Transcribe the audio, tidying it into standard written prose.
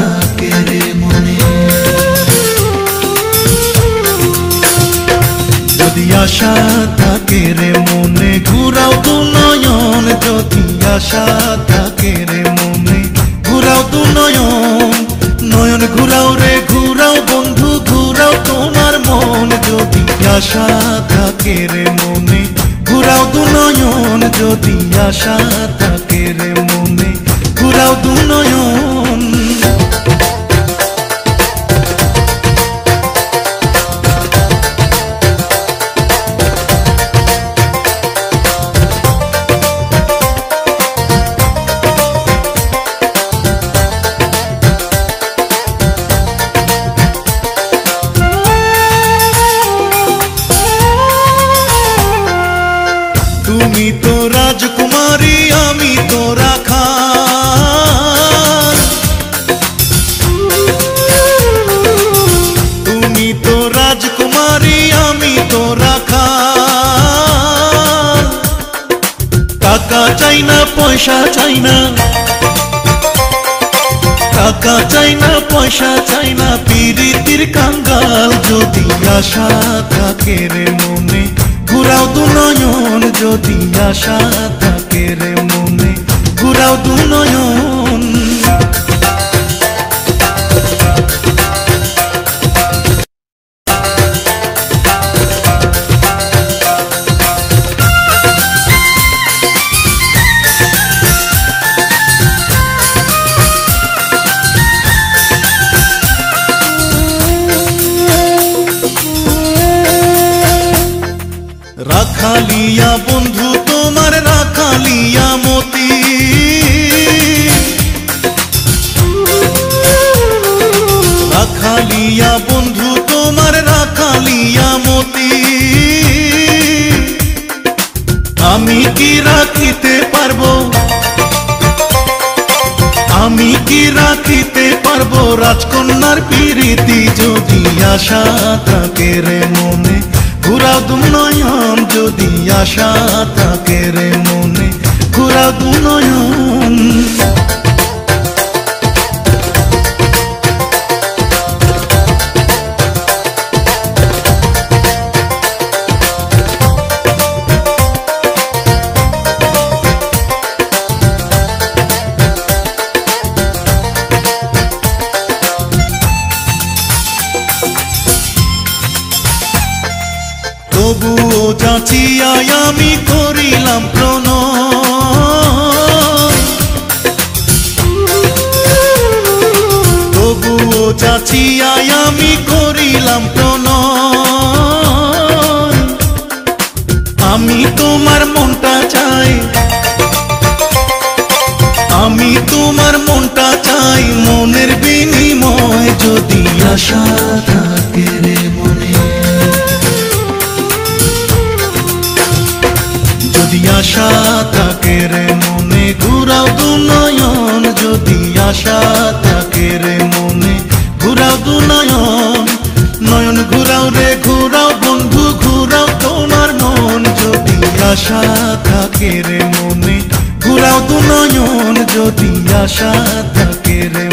থাকে রে মনে। যদি আশা থাকে রে মনে ঘুরাও দু নয়ন, যদি আশা থাকে রে মনে ঘুরাও দু নয়ন, নয়ন ঘুরাও রে ঘুরাও বন্ধু ঘুরাও তোমার মন। যদি আশা থাকে রে মনে ঘুরাও দু নয়ন, যদি আশা থাকে রে মনে ঘুরাও দু নয়ন। তুমি তো রাজকুমারী আমি তো রাখাল, তুমি তো রাজকুমারী আমি তো রাখাল। টাকা চাই না পয়সা চাই না, টাকা চাই না পয়সা চাই না পিরিতির কাঙ্গাল। যদি আশা থাকে রে মনে ঘুরাও দু নয়ন, যদি আশা থাকে রে মনে ঘুরাও দু নয়ন। রাখালিয়া বন্ধু তোমার রাখালিয়া মতি, রাখালিয়া বন্ধু তোমার রাখালিয়া মতি। আমি কি রাখিতে পারবো, আমি কি রাখিতে পারবো রাজকন্যার প্রীতি। যদি আশা থাকে রে মনে ঘুরাও দু নয়ন, যদি আশা থাকে রে মনে ঘুরাও দু নয়ন। তবুও যাচিয়াই আমি করিলাম প্রণয়, তবুও যাচিয়াই আমি করিলাম প্রণয়। আমি তোমার মনটা চাই, আমি তোমার মনটা চাই মনের বিনিময়। যদি আশা থাকে রে মনে, যদি আশা থাকে রে মনে ঘুরাও দু নয়ন, যদি আশা থাকে রে মনে ঘুরাও দু নয়ন, নয়ন ঘুরাও রে ঘুরাও বন্ধু ঘুরাও তোমার মন। যদি আশা থাকে রে মনে ঘুরাও দু নয়ন, যদি আশা থাকে রে